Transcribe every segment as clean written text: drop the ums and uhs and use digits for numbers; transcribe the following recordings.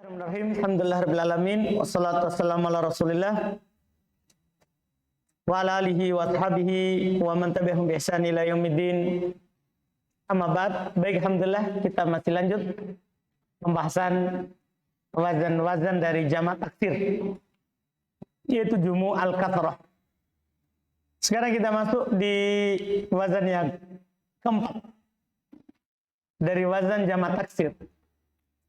Bismillahirrahmanirrahim. Alhamdulillahirabbil alamin. Wassalatu wassalamu ala Rasulillah wa ala alihi wa sahbihi wa man tabi'ahum bi ihsan ila yaumiddin. Amma ba'd. Baik, alhamdulillah kita masih lanjut pembahasan wazan-wazan dari jamak taksir, yaitu jumu al-kathrah. Sekarang kita masuk di wazan yang keempat dari wazan jamak taksir.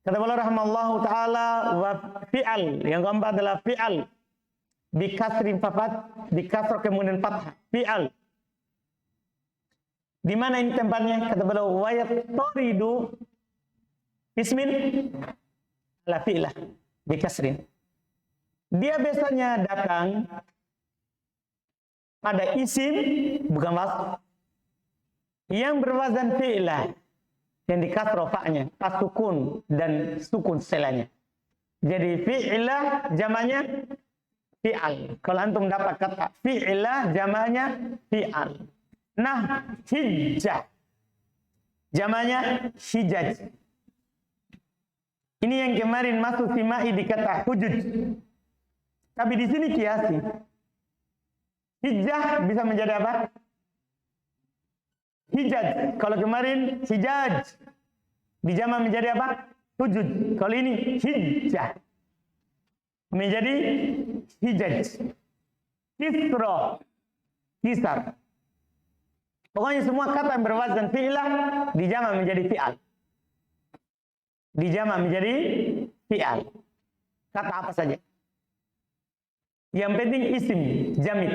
Kata Allah rahmallahu ta'ala wa fi'al. Yang keempat adalah fi'al. Bikasrin fafat, bikasr kemudian fathah. Fi'al. Di mana ini tempatnya? Kata beliau wa yattaridu ismin ala fi'lah bikasrin. Dia biasanya datang pada isim bukan wasf yang berwazan fi'lah, yang dikasroh fa'nya, pas-sukun dan sukun setelahnya. Jadi fi'lah jamaknya fi'al. Kalau antum dapat kata fi'lah jamaknya fi'al. Nah, hijjah jamaknya hijaj. Ini yang kemarin masuk simai di kata hujuj. Tapi di sini kiasi. Hijjah bisa menjadi apa? Hijaj. Kalau kemarin hijaj dijama menjadi apa? Hujud. Kalau ini hijjah menjadi hijaj. Kisro, kisar. Pokoknya semua kata yang berwazan fi'lah dijama menjadi fi'al. Dijama menjadi fi'al. Kata apa saja. Yang penting isim, jamid.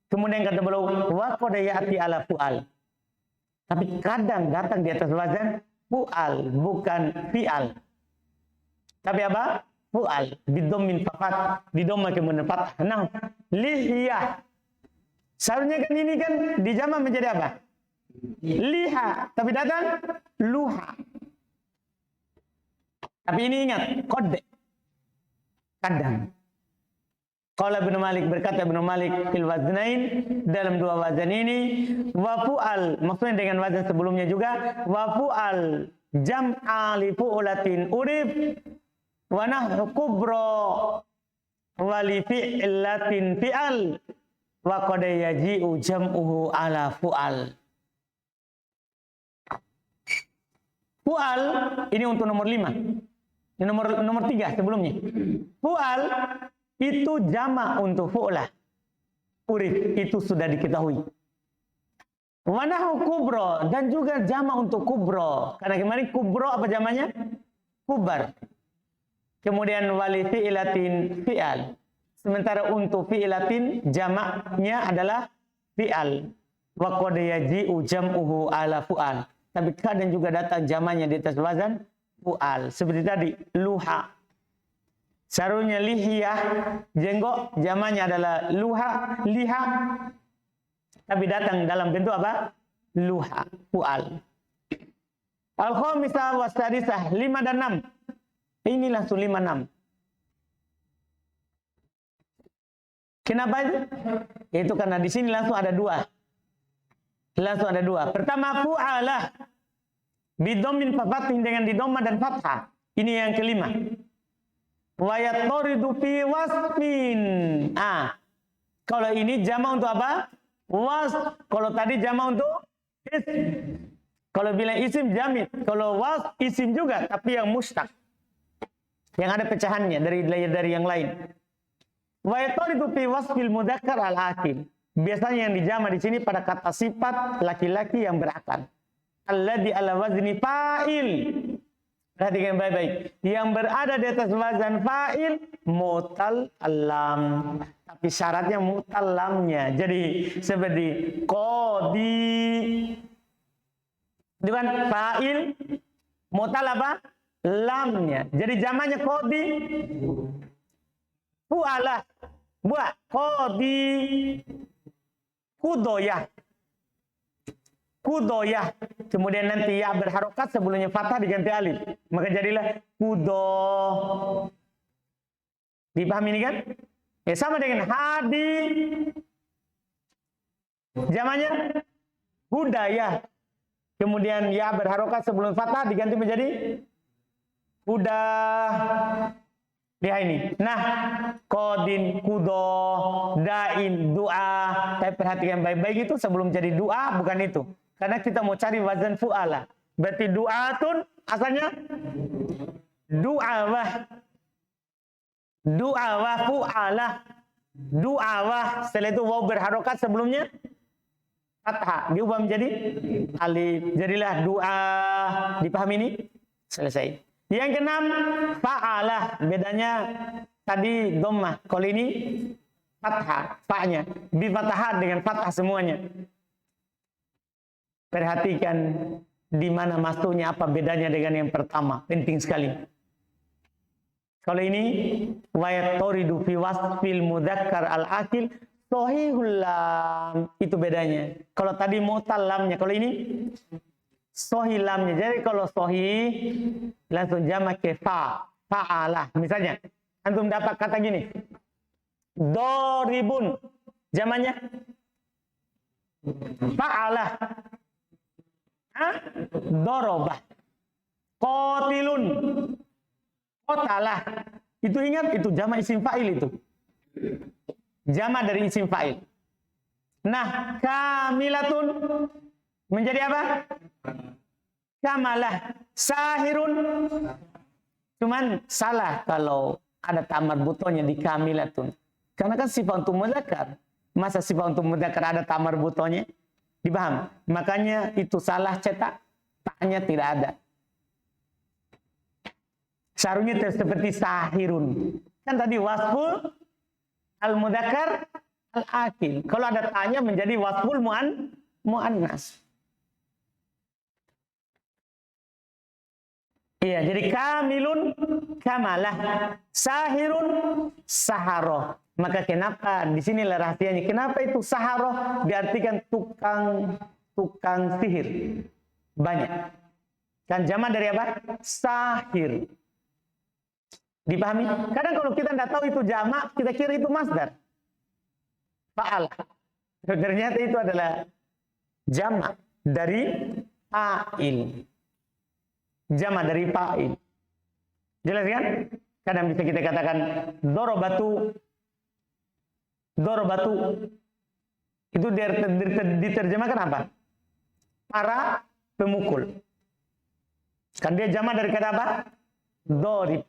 Kemudian kata beliau wa qad ya'ti ala fu'al. Tapi kadang datang di atas wazan fu'al, bukan fi'al. Tapi apa? Fu'al bidhammin faqat, bidhamma kemudian fathah. Nah, lihiyah. Seharusnya kan ini kan dijama menjadi apa? Liha, tapi datang luha. Tapi ini ingat, qad. Kadang. Qala Ibnu Malik, berkata Ibnu Malik fil waznain, dalam dua wazan ini, wa fu'al, maksudnya dengan wazan sebelumnya juga, wa fu'al jam'a li fu'latin urib wa nahru kubra wa li fi'latin fi'al wa qad yaji'u jam'uhu ala fu'al. Fu'al ini untuk nomor 5. Ini nomor 3 sebelumnya. Fu'al itu jama untuk fu'lah. Urif itu sudah diketahui. Wanahu kubro, dan juga jama untuk kubro. Karena kemarin kubro apa jamanya? Kubar. Kemudian wali fi'ilatin fi'al. Sementara untuk fi'ilatin jamaknya adalah fi'al. Wa qad yaji'u jam'uhu ala fu'al. Tapi kadang juga datang jamaknya di atas wazan fu'al. Seperti tadi luha. Seharusnya lihiyah, jenggot, jamaknya adalah luha, liha. Tapi datang dalam bentuk apa? Luha, fu'al. Al-khamisah was-sadisah, 5 dan 6. Ini langsung 5, 6. Kenapa itu? Itu karena di sini langsung ada 2. Langsung ada 2. Pertama, fu'alah. Bidhammin fafatin, dengan didhamma dan fathah. Ini yang kelima. Wa yattaridu fi wasfin. Kalau ini jama untuk apa? Was. Kalau tadi jama untuk isim. Kalau bilang isim jamid. Kalau was isim juga, tapi yang mustaq. Yang ada pecahannya dari yang lain. Wa yattaridu fi wasfil mudzakkar al-aqil. Biasanya yang dijama di sini pada kata sifat laki-laki yang berakal. Alladzi ala wazni fa'il. Perhatikan baik-baik. Yang berada di atas wazan fa'il mutal lam. Tapi syaratnya mutal lamnya. Jadi seperti qadi. Dengan fa'il mutal apa? Lamnya. Jadi jamaknya qadi. Fu'alah. Buat qadi. Kudoyah. Kudoyah. Kemudian nanti ya berharokat sebelumnya fathah diganti alif. Maka jadilah kudo. Dipahami ini kan? Ya sama dengan hadi. Jamannya hudayah. Kemudian ya berharokat sebelum fathah diganti menjadi udah. Lihat ini. Nah, kodin, kudo, dain, doa. Tapi perhatikan baik-baik itu sebelum jadi doa bukan itu. Karena kita mau cari wazan fu'ala. Berarti do'atun asalnya du'awah. Du'awah fu'ala. Du'awah. Setelah itu waw berharokat sebelumnya fathah. Diubah menjadi alif. Jadilah doa. Dipahami ini? Selesai. Yang keenam, fa'alah. Bedanya tadi dhammah. Kalau ini fathah, fa'nya. Di fathah dengan fathah semuanya. Perhatikan di mana masuknya, apa bedanya dengan yang pertama. Penting sekali. Kalau ini, wa yatoridu fi wasfil mudzakkar al-akil sahihul lam. Itu bedanya. Kalau tadi mu'tal lamnya. Kalau ini sahih lamnya. Jadi kalau sahih langsung jamak ke fa'alah. Misalnya, antum dapat kata gini. Doribun. Jamannya fa'alah. Dorobah. Qatilun. Qatalah. Itu ingat, itu jamak isim fa'il itu. Jamak dari isim fa'il. Nah, kamilatun menjadi apa? Kamalah. Sahirun. Cuman salah kalau ada tamar butonya di kamilatun. Karena kan sifat untuk mudzakkar. Masa sifat untuk mudzakkar ada tamar butonya? Dipaham? Makanya itu salah cetak. Taknya tidak ada. Seharusnya seperti sahirun. Kan tadi wasful al-mudzakkar al-akil. Kalau ada taknya menjadi wasful mu'annas. Iya, jadi kamilun kamalah, sahirun saharoh. Maka kenapa di sinilah rahasianya? Kenapa itu saharoh diartikan tukang sihir? Banyak. Kan jamak dari apa? Sahir. Dipahami? Kadang kalau kita tidak tahu itu jamak, kita kira itu masdar. Fa'al. Ternyata itu adalah jamak dari fa'il. Jamak dari fa'il. Jelas kan? Kadang bisa kita katakan dorobatu. Itu diterjemahkan apa? Para pemukul. Kan dia jamak dari kata apa? Dorib.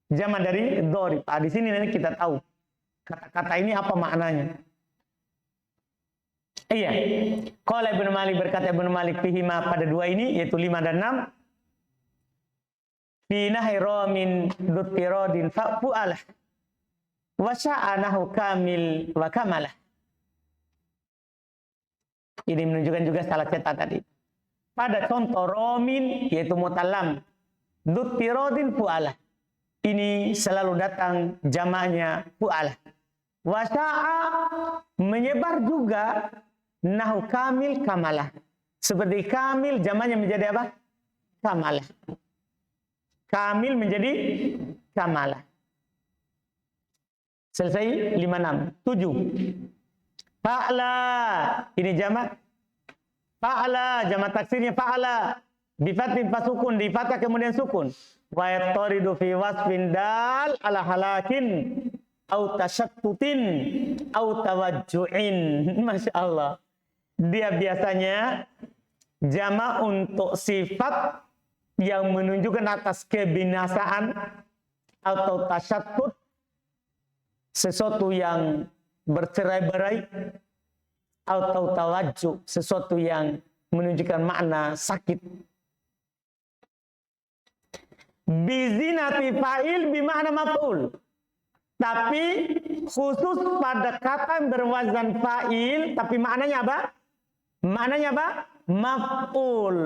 Jamak dari dorib. Di sini nanti kita tahu kata-kata ini apa maknanya. Iya. Qala Ibnu Malik, berkata Ibnu Malik fihima pada dua ini, yaitu 5 dan 6. Fi nahira min dutiradin fa'alah. Wa sya'anahu kamil wa kamalah. Ini menunjukkan juga salah cetak tadi. Pada contoh romin, yaitu mutalam, dutiradin fu'alah. Ini selalu datang jamaknya fu'alah. Wa sya'a menyebar juga nahu kamil kamalah. Seperti kamil jamaknya menjadi apa? Kamalah. Kamil menjadi kamalah. Selesai 5, 6. 7. Fa'la. Ini jamak. Fa'la. Jamak taksirnya fa'la. Bifatin fasukun. Di fathah kemudian sukun. Wa yatoridu fi wasfin dal ala halakin. Au tasyattutin. Au tawajju'in. Masya Allah. Dia biasanya jamak untuk sifat yang menunjukkan atas kebinasaan atau tasyattut, sesuatu yang bercerai-berai, atau tawajjuh, sesuatu yang menunjukkan makna sakit. Bizinati fa'il bimakna maf'ul. Tapi khusus pada kata yang berwazan fa'il, tapi maknanya apa? Maknanya apa? Maf'ul.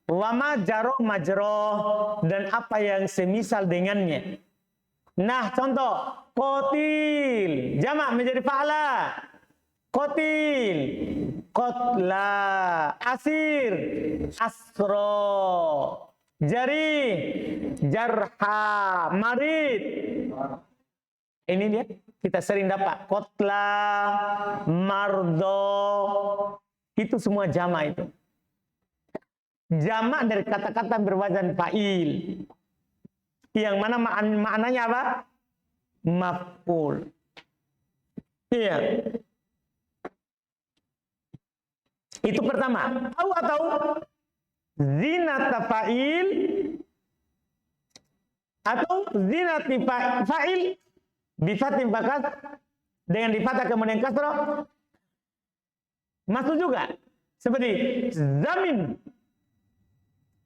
Wa ma jaroh majroh. Dan apa yang semisal dengannya. Nah, contoh. Qatil. Jamak menjadi fa'ala. Qatil. Qatla. Asir. Asro. Jari. Jarha. Marid. Ini dia. Kita sering dapat. Qatla. Mardo. Itu semua jamak itu. jamak dari kata-kata berwazan fa'il. Yang mana maknanya apa? Maf'ul. Iya. Itu pertama. Atau zinata fa'il atau zinati fa'il bifatin bakas dengan difatah kemudian kasrah masuk juga. Seperti zamin.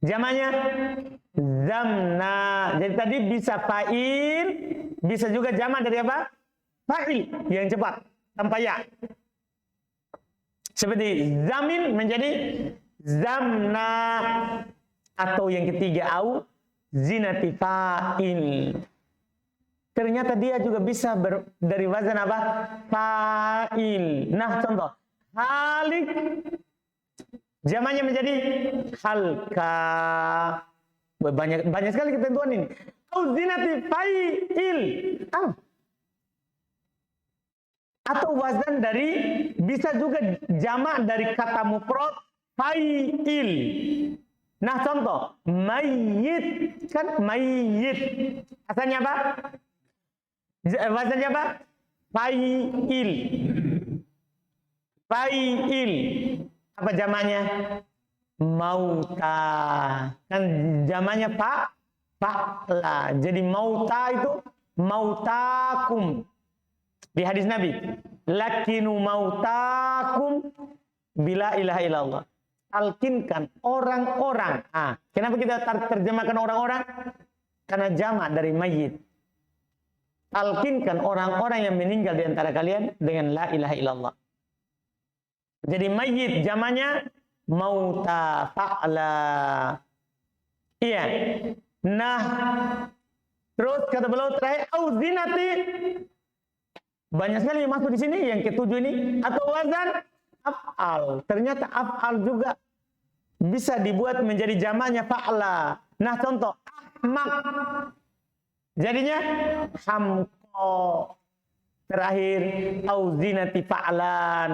Jamaknya zamna. Jadi tadi bisa fa'il, bisa juga jamak dari apa? Fa'il yang cepat tanpa ya. Seperti zamin menjadi zamna. Atau yang ketiga au zinati fa'il. Ternyata dia juga bisa dari wazan apa? Fa'il. Nah, contoh halik jamaknya menjadi halka. Banyak sekali ketentuan ini. Au zinati fa'il. Atau wazan dari bisa juga jamak dari kata mufrad fa'il. Nah, contoh mayyit, kan mayyit. Asalnya apa? Wazannya apa? Fa'il. Fa'il. Apa jamaknya? Mauta. Kan jamaknya fa'la. Jadi mauta itu mautakum. Di hadis Nabi, lakinu mautakum bila ilaha illallah. Talkinkan orang-orang. Kenapa kita terjemahkan orang-orang? Karena jamak dari mayyit. Talkinkan orang-orang yang meninggal di antara kalian dengan la ilaha illallah. Jadi mayyit jamaknya mauta fa'la. Iya. Nah, terus kata beliau terakhir auzinati. Banyak sekali yang masuk di sini, yang ketujuh ini. Atau wazan af'al. Ternyata af'al juga bisa dibuat menjadi jamaknya fa'la. Nah, contoh ahmak. Jadinya hamko. Terakhir auzinati fa'lan.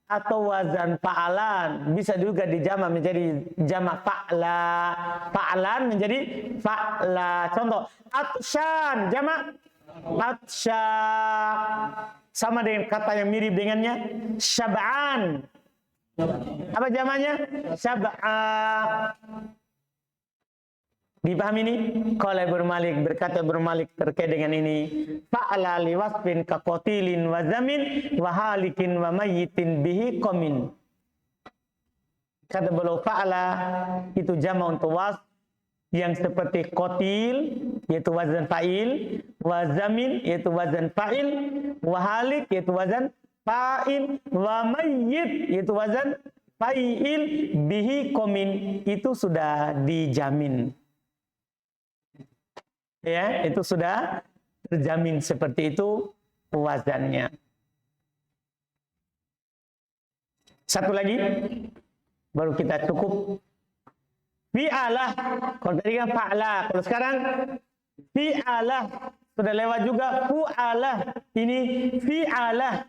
Atau wazan fa'lan. Bisa juga dijamak menjadi jamak fa'la. Fa'lan menjadi fa'la. Contoh atsyan jamak atsya, sama dengan kata yang mirip dengannya syab'an. Apa jamaknya? Syab'a. Dipahami ini? Qala Ibnu Malik, berkata Ibnu Malik terkait dengan ini, fa'ala liwasfin kaqatilin wa zamin wa halikin wa mayyitin bihi qamin. Kata beliau fa'ala itu jamak untuk wasf yang seperti qatil yaitu wazan fa'il, wa zamin yaitu wazan fa'il, wa halik yaitu wazan fa'il, wa mayyit yaitu wazan fa'il, bihi qamin itu sudah dijamin. Ya, itu sudah terjamin seperti itu wazannya. Satu lagi baru kita cukup. Fi'alah, kalau tadi kan fa'ala, kalau sekarang fi'alah, sudah lewat juga fu'alah. Ini fi'alah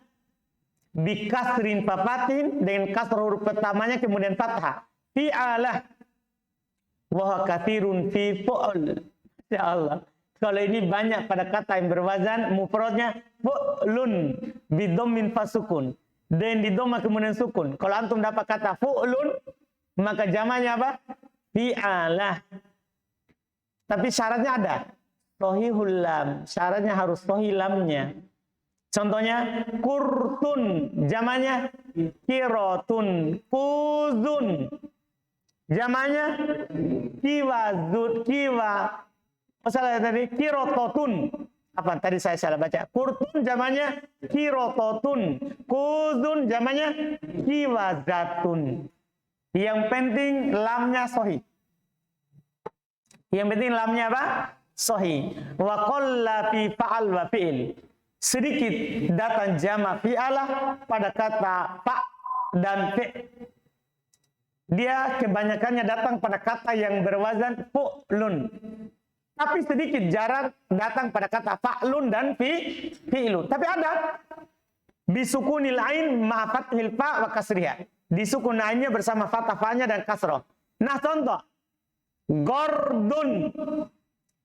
bikasrin fafatin dengan kasrah huruf pertamanya kemudian fathah. Fi'alah wa katsirun fi fu'l. Ya Allah. Kalau ini banyak pada kata yang berwazan mufradnya fu'lun bidhammin fasukun. Dan di dhamma kemudian sukun. Kalau antum dapat kata fu'lun maka jamaknya apa? Fi'alah. Tapi syaratnya ada. Sohihul lam. Syaratnya harus sohih lamnya. Contohnya kurtun. Jamaknya kirotun. Kuzun. Jamaknya kiwazud. Kiwa. Masalah tadi kirototun. Apa tadi saya salah baca? Kurtun jamaknya kirototun. Kuzun jamaknya kiwazatun. Yang penting lamnya sahih. Yang penting lamnya apa? Sahih. Wa qalla fi fa'al wa fi'il. Sedikit datang jamak fi'alah pada kata fa' dan fi'. Dia kebanyakannya datang pada kata yang berwazan fu'lun. Tapi sedikit jarang datang pada kata fa'lun dan fi'lun. Tapi ada bisukunil ain ma fathil fa' wa kasriha. Disukun ainnya bersama fathah fa-nya dan kasrah. Nah contoh, gordun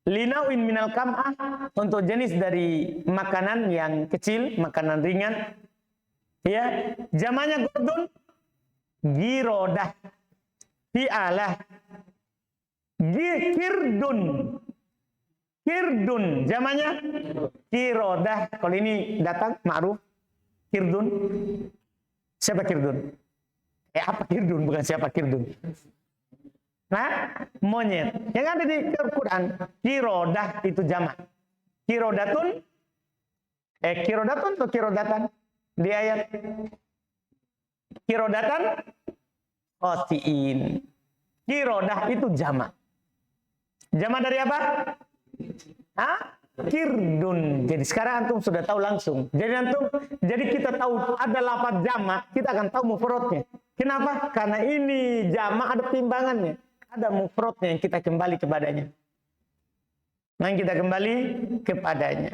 linauin minal kam'ah, untuk jenis dari makanan yang kecil, makanan ringan. Ya, jamannya gordun, girodah, fi'alah, kirdun, kirdun, jamannya kirodah. Kalau ini datang, ma'ruf, kirdun. Siapa kirdun? Apa kirdun? Bukan siapa kirdun. Nah, monyet. Yang ada di Al-Quran, kirodah itu jamak. Kirodatun, kirodatun atau kirodatan? Di ayat. Kirodatan, khosiin. Kirodah itu jamak. Jamak dari apa? Kirdun. Jadi sekarang antum sudah tahu langsung. Jadi kita tahu ada lafaz jamak, kita akan tahu mufradnya. Kenapa? Karena ini jamak ada timbangannya. Ada mufradnya yang kita kembali kepadanya. Yang kita kembali kepadanya.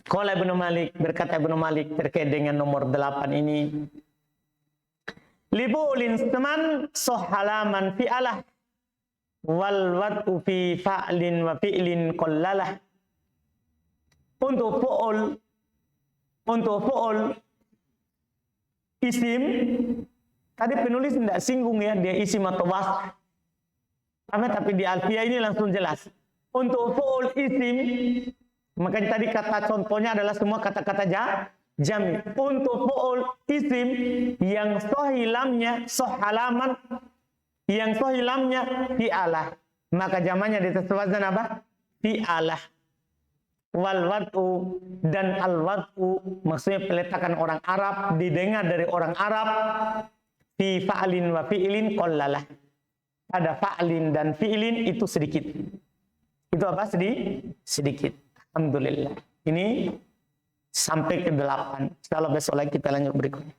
Qala Ibnu Malik, berkata Ibnu Malik terkait dengan nomor 8 ini. Libulin teman sohalaman fi'alah wal wad'u fi fa'lin wa fi'lin qallalah. Untuk fu'ul isim, tadi penulis tidak singgung ya, dia isim atau wasf. Tapi di Alfiyah ini langsung jelas. Untuk fu'ul isim, makanya tadi kata contohnya adalah semua kata-kata jami. Untuk fu'ul isim yang sohilamnya sohalaman, yang sohilamnya fi'alah, maka jamannya di atas wazan apa? Fi'alah. Wal wad'u, dan al wad'u maksudnya peletakan orang Arab, didengar dari orang Arab, fi fa'lin wa fi'lin qallalah. Ada fa'lin dan fi'lin itu sedikit. Itu apa? Sedikit. Alhamdulillah. Ini sampai ke 8. Kalau besok lagi kita lanjut berikutnya.